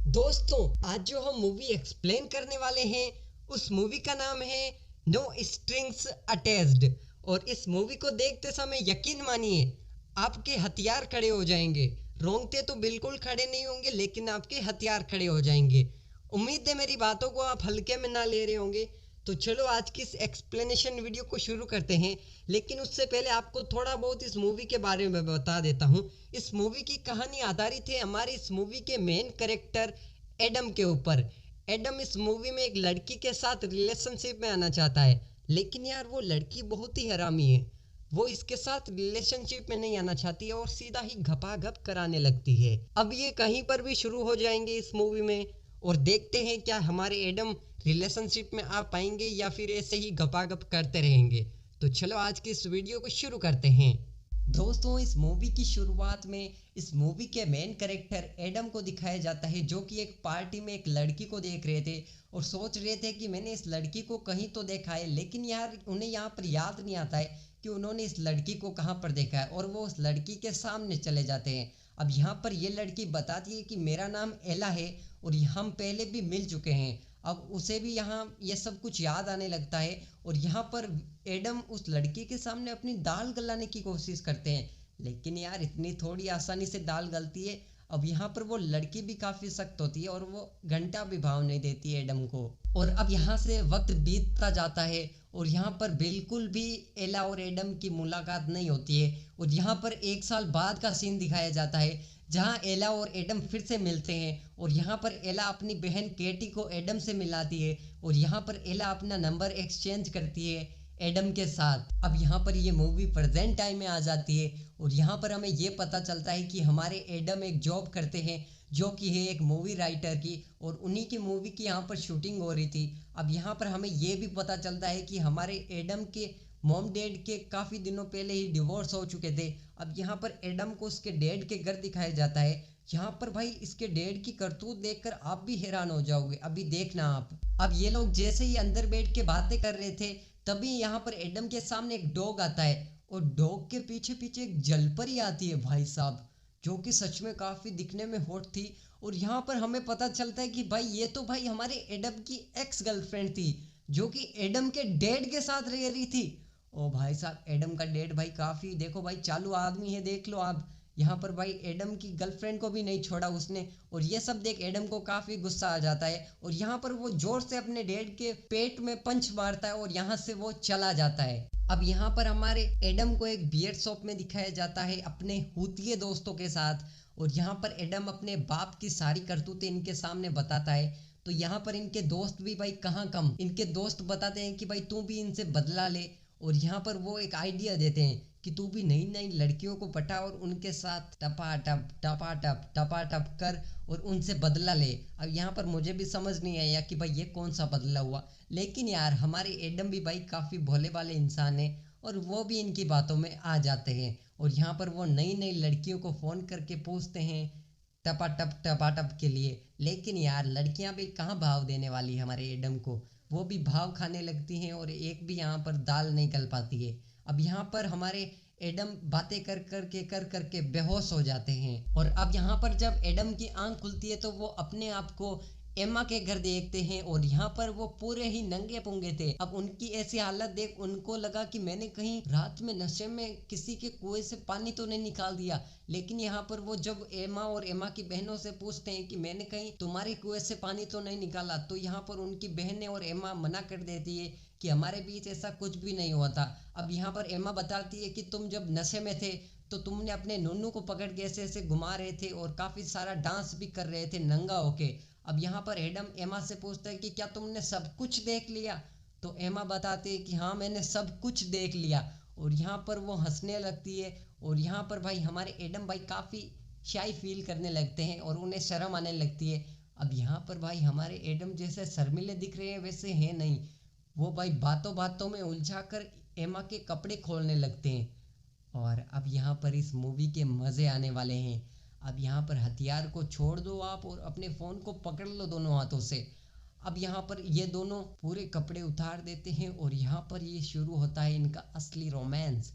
दोस्तों, आज जो हम मूवी एक्सप्लेन करने वाले हैं उस मूवी का नाम है नो स्ट्रिंग्स अटैच्ड। और इस मूवी को देखते समय यकीन मानिए आपके हथियार खड़े हो जाएंगे। रोंगटे तो बिल्कुल खड़े नहीं होंगे लेकिन आपके हथियार खड़े हो जाएंगे। उम्मीद है मेरी बातों को आप हल्के में ना ले रहे होंगे। तो चलो आज की इस एक्सप्लेनेशन वीडियो को शुरू करते हैं। लेकिन उससे पहले आपको थोड़ा बहुत इस मूवी के बारे में बता देता हूँ। इस मूवी की कहानी आधारित है हमारी इस मूवी के मेन कैरेक्टर एडम के ऊपर। एडम इस मूवी में एक लड़की के साथ रिलेशनशिप में आना चाहता है, लेकिन यार वो लड़की बहुत ही हरामी है। वो इसके साथ रिलेशनशिप में नहीं आना चाहती है और सीधा ही घपाघप कराने लगती है। अब ये कहीं पर भी शुरू हो जाएंगे इस मूवी में और देखते हैं क्या हमारे एडम रिलेशनशिप में आ पाएंगे या फिर ऐसे ही घपाघप करते रहेंगे। तो चलो आज की इस वीडियो को शुरू करते हैं। दोस्तों, इस मूवी की शुरुआत में इस मूवी के मेन कैरेक्टर एडम को दिखाया जाता है, जो कि एक पार्टी में एक लड़की को देख रहे थे और सोच रहे थे कि मैंने इस लड़की को कहीं तो देखा है, लेकिन यार उन्हें यहाँ पर याद नहीं आता है कि उन्होंने इस लड़की को कहाँ पर देखा है। और वो उस लड़की के सामने चले जाते हैं। अब यहाँ पर ये लड़की बताती है कि मेरा नाम एला है और हम पहले भी मिल चुके हैं। अब उसे भी यहाँ ये सब कुछ याद आने लगता है और यहाँ पर एडम उस लड़की के सामने अपनी दाल गलाने की कोशिश करते हैं, लेकिन यार इतनी थोड़ी आसानी से दाल गलती है। अब यहाँ पर वो लड़की भी काफी सख्त होती है और वो घंटा भी भाव नहीं देती है एडम को। और अब यहाँ से वक्त बीतता जाता है और यहाँ पर बिल्कुल भी एला और एडम की मुलाकात नहीं होती है। और यहाँ पर एक साल बाद का सीन दिखाया जाता है जहाँ एला और एडम फिर से मिलते हैं और यहाँ पर एला अपनी बहन केटी को एडम से मिलाती है और यहाँ पर एला अपना नंबर एक्सचेंज करती है एडम के साथ। अब यहाँ पर ये मूवी प्रेजेंट टाइम में आ जाती है और यहाँ पर हमें ये पता चलता है कि हमारे एडम एक जॉब करते हैं जो कि है एक मूवी राइटर की, और उन्हीं की मूवी की यहाँ पर शूटिंग हो रही थी। अब यहाँ पर हमें ये भी पता चलता है कि हमारे एडम के मॉम डैड के काफ़ी दिनों पहले ही डिवोर्स हो चुके थे। अब यहाँ पर एडम को उसके डैड के घर दिखाया जाता है। यहाँ पर भाई इसके डैड की करतूत देखकर आप भी हैरान हो जाओगे, अभी देखना आप। अब ये लोग जैसे ही अंदर बैठ के बातें कर रहे थे तभी यहाँ पर एडम के सामने एक डॉग आता है और डॉग के पीछे पीछे एक जलपरी आती है भाई साहब, जो कि सच में काफ़ी दिखने में हॉट थी। और यहाँ पर हमें पता चलता है कि भाई ये तो भाई हमारे एडम की एक्स गर्लफ्रेंड थी, जो कि एडम के डैड के साथ रह रही थी। ओ भाई साहब, एडम का डैड भाई काफ़ी देखो भाई चालू आदमी है, देख लो आप। यहाँ पर भाई एडम की गर्लफ्रेंड को भी नहीं छोड़ा उसने। और ये सब देख एडम को काफ़ी गुस्सा आ जाता है और यहाँ पर वो जोर से अपने डैड के पेट में पंच मारता है और यहाँ से वो चला जाता है। अब यहाँ पर हमारे एडम को एक बियर शॉप में दिखाया जाता है अपने हूतिये दोस्तों के साथ। और यहाँ पर एडम अपने बाप की सारी करतूतें इनके सामने बताता है। तो यहाँ पर इनके दोस्त भी भाई कहाँ कम, इनके दोस्त बताते हैं कि भाई तू भी इनसे बदला ले। और यहाँ पर वो एक आइडिया देते हैं कि तू भी नई नई लड़कियों को पटा और उनके साथ टपाटप टपाटप टपाटप कर और उनसे बदला ले। अब यहाँ पर मुझे भी समझ नहीं आया कि भाई ये कौन सा बदला हुआ, लेकिन यार हमारे एडम भी भाई काफ़ी भोले वाले इंसान है और वो भी इनकी बातों में आ जाते हैं। और यहाँ पर वो नई नई लड़कियों को फ़ोन करके पूछते हैं टपाटप टपाटप के लिए, लेकिन यार लड़कियां भी कहाँ भाव देने वाली हमारे एडम को, वो भी भाव खाने लगती हैं और एक भी यहाँ पर दाल नहीं गल पाती है। अब यहाँ पर हमारे एडम बातें कर करके बेहोश हो जाते हैं। और अब यहाँ पर जब एडम की आंख खुलती है तो वो अपने आप को एम्मा के घर देखते हैं और यहाँ पर वो पूरे ही नंगे पुंगे थे। अब उनकी ऐसी हालत देख उनको लगा कि मैंने कहीं रात में नशे में किसी के कुएं से पानी तो नहीं निकाल दिया। लेकिन यहाँ पर वो जब एम्मा और एम्मा की बहनों से पूछते हैं कि मैंने कहीं तुम्हारे कुएं से पानी तो नहीं निकाला, तो यहाँ पर उनकी बहनें और एम्मा मना कर देती है कि हमारे बीच ऐसा कुछ भी नहीं हुआ था। अब यहाँ पर एम्मा बताती है कि तुम जब नशे में थे तो तुमने अपने नन्नू को पकड़ के ऐसे ऐसे घुमा रहे थे और काफ़ी सारा डांस भी कर रहे थे नंगा होके। अब यहाँ पर एडम एमा से पूछता है कि क्या तुमने सब कुछ देख लिया, तो एमा बताती है कि हाँ मैंने सब कुछ देख लिया। और यहाँ पर वो हंसने लगती है और यहाँ पर भाई हमारे एडम भाई काफ़ी शाई फील करने लगते हैं और उन्हें शर्म आने लगती है। अब यहाँ पर भाई हमारे एडम जैसे शर्मिले दिख रहे हैं वैसे हैं नहीं, वो भाई बातों बातों में उलझा कर एमा के कपड़े खोलने लगते हैं। और अब यहाँ पर इस मूवी के मज़े आने वाले हैं। अब यहाँ पर हथियार को छोड़ दो आप और अपने फ़ोन को पकड़ लो दोनों हाथों से। अब यहाँ पर ये दोनों पूरे कपड़े उतार देते हैं और यहाँ पर ये शुरू होता है इनका असली रोमांस।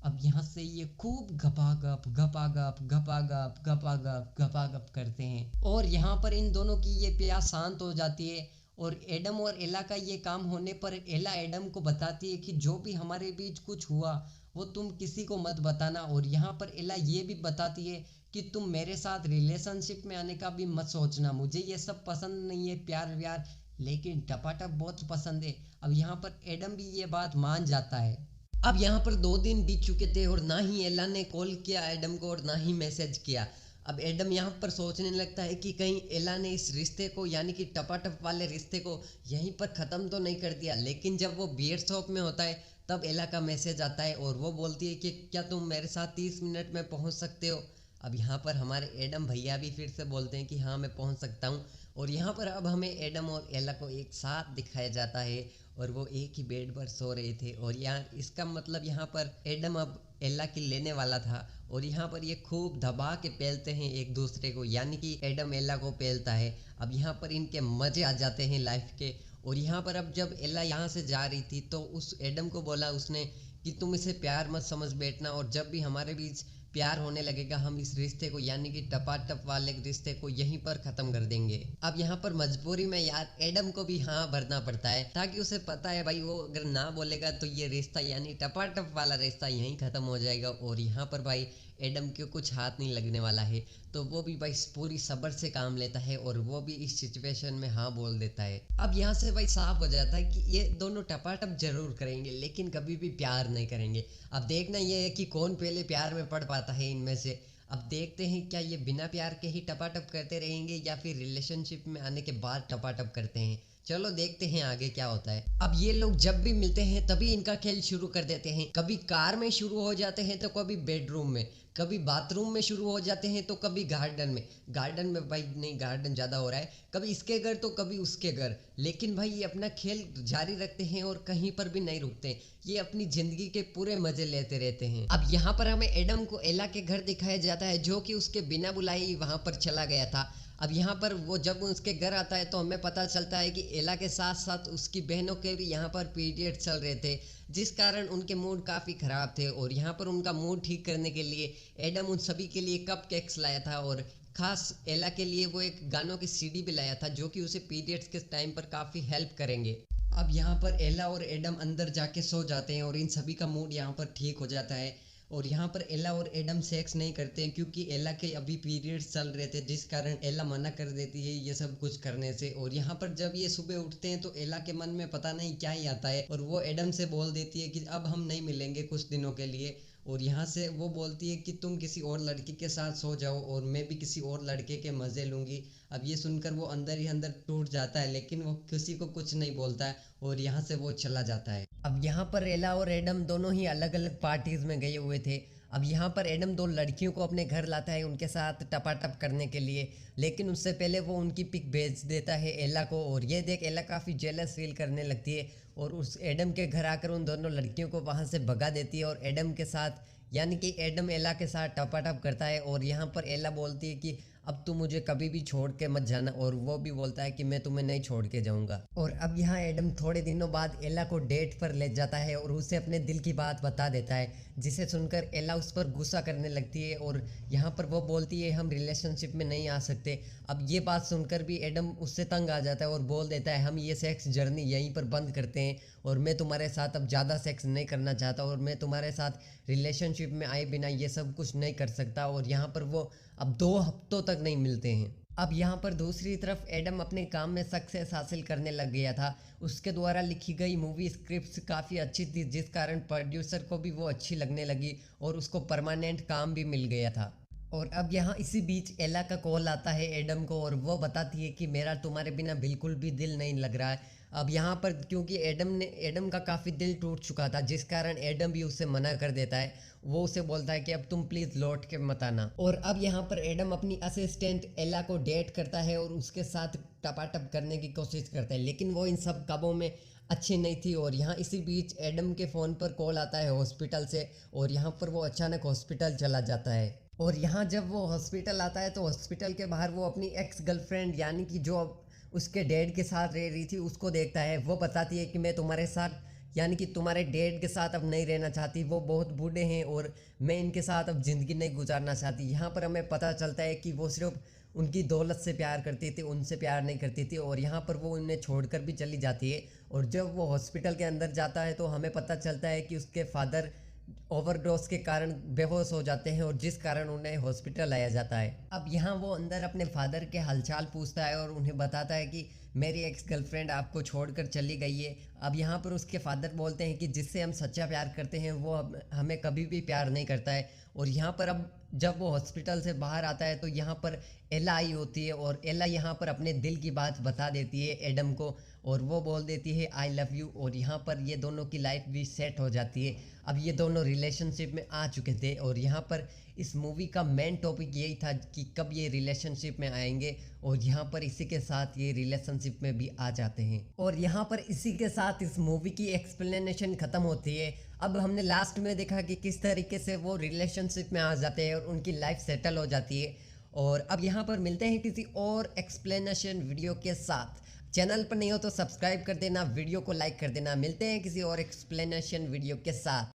अब यहाँ से ये खूब गपागप गपागप गपागप गपागप गपागप करते हैं और यहाँ पर इन दोनों की ये प्यास शांत हो जाती है। और एडम और एला का ये काम होने पर एला एडम को बताती है कि जो भी हमारे बीच कुछ हुआ वो तुम किसी को मत बताना। और यहाँ पर एला ये भी बताती है कि तुम मेरे साथ रिलेशनशिप में आने का भी मत सोचना, मुझे ये सब पसंद नहीं है, प्यार व्यार, लेकिन टपाटप बहुत पसंद है। अब यहाँ पर एडम भी ये बात मान जाता है। अब यहाँ पर 2 दिन बीत चुके थे और ना ही एला ने कॉल किया एडम को और ना ही मैसेज किया। अब एडम यहाँ पर सोचने लगता है कि कहीं एला ने इस रिश्ते को यानी कि टपाटप वाले रिश्ते को यहीं पर ख़त्म तो नहीं कर दिया। लेकिन जब वो बियर शॉप में होता है तब एला का मैसेज आता है और वो बोलती है कि क्या तुम मेरे साथ 30 मिनट में पहुँच सकते हो। अब यहाँ पर हमारे एडम भैया भी फिर से बोलते हैं कि हाँ मैं पहुँच सकता हूँ। और यहाँ पर अब हमें एडम और एला को एक साथ दिखाया जाता है और वो एक ही बेड पर सो रहे थे। और यहाँ इसका मतलब यहाँ पर एडम अब एला की लेने वाला था और यहाँ पर ये खूब दबा के पेलते हैं एक दूसरे को, यानी कि एडम एला को पेलता है। अब यहाँ पर इनके मज़े आ जाते हैं लाइफ के। और यहाँ पर अब जब एला यहाँ से जा रही थी तो उस एडम को बोला उसने कि तुम इसे प्यार मत समझ बैठना और जब भी हमारे बीच प्यार होने लगेगा हम इस रिश्ते को यानी कि टपाटप वाले रिश्ते को यहीं पर ख़त्म कर देंगे। अब यहाँ पर मजबूरी में यार एडम को भी हाँ भरना पड़ता है ताकि उसे पता है भाई वो अगर ना बोलेगा तो ये रिश्ता यानी टपाटप वाला रिश्ता यहीं ख़त्म हो जाएगा। और यहाँ पर भाई एडम को कुछ हाथ नहीं लगने वाला है तो वो भी भाई पूरी सब्र से काम लेता है और वो भी इस सिचुएशन में हाँ बोल देता है। अब यहाँ से भाई साफ हो जाता है कि ये दोनों टपाटप जरूर करेंगे लेकिन कभी भी प्यार नहीं करेंगे। अब देखना ये है कि कौन पहले प्यार में पड़ पाता है इनमें से। अब देखते हैं क्या ये बिना प्यार के ही टपाटप करते रहेंगे या फिर रिलेशनशिप में आने के बाद टपाटप करते हैं। चलो देखते हैं आगे क्या होता है। अब ये लोग जब भी मिलते हैं तभी इनका खेल शुरू कर देते हैं। कभी कार में शुरू हो जाते हैं तो कभी बेडरूम में, कभी बाथरूम में शुरू हो जाते हैं तो कभी गार्डन में। गार्डन में भाई नहीं, गार्डन ज़्यादा हो रहा है, कभी इसके घर तो कभी उसके घर। लेकिन भाई ये अपना खेल जारी रखते हैं और कहीं पर भी नहीं रुकते। ये अपनी ज़िंदगी के पूरे मज़े लेते रहते हैं। अब यहाँ पर हमें एडम को एला के घर दिखाया जाता है जो कि उसके बिना बुलाए ही वहाँ पर चला गया था। अब यहाँ पर वो जब उसके घर आता है तो हमें पता चलता है कि एला के साथ साथ उसकी बहनों के भी यहाँ पर पीरियड चल रहे थे जिस कारण उनके मूड काफ़ी ख़राब थे। और यहाँ पर उनका मूड ठीक करने के लिए एडम उन सभी के लिए कप केक्स लाया था और ख़ास एला के लिए वो एक गानों की सीडी भी लाया था जो कि उसे पीरियड्स के टाइम पर काफ़ी हेल्प करेंगे। अब यहाँ पर एला और एडम अंदर जाके सो जाते हैं और इन सभी का मूड यहाँ पर ठीक हो जाता है। और यहाँ पर एला और एडम सेक्स नहीं करते हैं क्योंकि एला के अभी पीरियड्स चल रहे थे जिस कारण एला मना कर देती है ये सब कुछ करने से। और यहाँ पर जब ये सुबह उठते हैं तो एला के मन में पता नहीं क्या ही आता है और वो एडम से बोल देती है कि अब हम नहीं मिलेंगे कुछ दिनों के लिए। और यहाँ से वो बोलती है कि तुम किसी और लड़की के साथ सो जाओ और मैं भी किसी और लड़के के मज़े लूँगी। अब ये सुनकर वो अंदर ही अंदर टूट जाता है लेकिन वो किसी को कुछ नहीं बोलता है और यहाँ से वो चला जाता है। अब यहाँ पर एला और एडम दोनों ही अलग अलग पार्टीज में गए हुए थे। अब यहाँ पर एडम 2 लड़कियों को अपने घर लाता है उनके साथ टपाटप करने के लिए, लेकिन उससे पहले वो उनकी पिक भेज देता है एला को। और ये देख एला काफ़ी जेलस फील करने लगती है और उस एडम के घर आकर उन दोनों लड़कियों को वहाँ से भगा देती है और एडम के साथ यानी कि एडम एला के साथ टपाटप करता है। और यहाँ पर एला बोलती है कि अब तू मुझे कभी भी छोड़ के मत जाना और वो भी बोलता है कि मैं तुम्हें नहीं छोड़ के जाऊंगा। और अब यहाँ एडम थोड़े दिनों बाद एला को डेट पर ले जाता है और उसे अपने दिल की बात बता देता है जिसे सुनकर एला उस पर गुस्सा करने लगती है और यहाँ पर वो बोलती है हम रिलेशनशिप में नहीं आ सकते। अब ये बात सुनकर भी एडम उससे तंग आ जाता है और बोल देता है हम ये सेक्स जर्नी यहीं पर बंद करते हैं और मैं तुम्हारे साथ अब ज़्यादा सेक्स नहीं करना चाहता और मैं तुम्हारे साथ रिलेशनशिप में आए बिना ये सब कुछ नहीं कर सकता। और यहाँ पर वो अब 2 हफ्तों तक नहीं मिलते हैं। अब यहाँ पर दूसरी तरफ एडम अपने काम में सक्सेस हासिल करने लग गया था। उसके द्वारा लिखी गई मूवी स्क्रिप्ट काफ़ी अच्छी थी जिस कारण प्रोड्यूसर को भी वो अच्छी लगने लगी और उसको परमानेंट काम भी मिल गया था। और अब यहाँ इसी बीच एला का कॉल आता है एडम को और वो बताती है कि मेरा तुम्हारे बिना बिल्कुल भी दिल नहीं लग रहा है। अब यहाँ पर क्योंकि एडम का काफ़ी दिल टूट चुका था जिस कारण एडम भी उससे मना कर देता है। वो उसे बोलता है कि अब तुम प्लीज़ लौट के मत आना। और अब यहाँ पर एडम अपनी असिस्टेंट एला को डेट करता है और उसके साथ टपाटप करने की कोशिश करता है लेकिन वो इन सब कामों में अच्छी नहीं थी। और यहाँ इसी बीच एडम के फ़ोन पर कॉल आता है हॉस्पिटल से और यहाँ पर वो अचानक हॉस्पिटल चला जाता है। और यहाँ जब वो हॉस्पिटल आता है तो हॉस्पिटल के बाहर वो अपनी एक्स गर्लफ्रेंड यानी कि जो उसके डैड के साथ रह रही थी उसको देखता है। वो बताती है कि मैं तुम्हारे साथ यानी कि तुम्हारे डैड के साथ अब नहीं रहना चाहती, वो बहुत बूढ़े हैं और मैं इनके साथ अब ज़िंदगी नहीं गुजारना चाहती। यहाँ पर हमें पता चलता है कि वो सिर्फ उनकी दौलत से प्यार करती थी, उनसे प्यार नहीं करती थी, और यहाँ पर वो उन्हें छोड़कर भी चली जाती है। और जब वो हॉस्पिटल के अंदर जाता है तो हमें पता चलता है कि उसके फादर ओवरडोज के कारण बेहोश हो जाते हैं, और जिस कारण उन्हें हॉस्पिटल लाया जाता है। अब यहाँ वो अंदर अपने फादर के हालचाल पूछता है और उन्हें बताता है कि मेरी एक्स गर्लफ्रेंड आपको छोड़कर चली गई है। अब यहाँ पर उसके फादर बोलते हैं कि जिससे हम सच्चा प्यार करते हैं वो हमें कभी भी प्यार नहीं करता है। और यहाँ पर अब जब वो हॉस्पिटल से बाहर आता है तो यहाँ पर एला आई होती है, और एला यहाँ पर अपने दिल की बात बता देती है एडम को, और वो बोल देती है आई लव यू। और यहाँ पर ये दोनों की लाइफ भी सेट हो जाती है। अब ये दोनों रिलेशनशिप में आ चुके थे, और यहाँ पर इस मूवी का मेन टॉपिक यही था कि कब ये रिलेशनशिप में आएंगे, और यहाँ पर इसी के साथ ये रिलेशनशिप में भी आ जाते हैं। और यहाँ पर इसी के साथ इस मूवी की एक्सप्लेनेशन ख़त्म होती है। अब हमने लास्ट में देखा कि किस तरीके से वो रिलेशनशिप में आ जाते हैं और उनकी लाइफ सेटल हो जाती है। और अब यहाँ पर मिलते हैं किसी और एक्सप्लेनेशन वीडियो के साथ। चैनल पर नहीं हो तो सब्सक्राइब कर देना, वीडियो को लाइक कर देना। मिलते हैं किसी और एक्सप्लेनेशन वीडियो के साथ।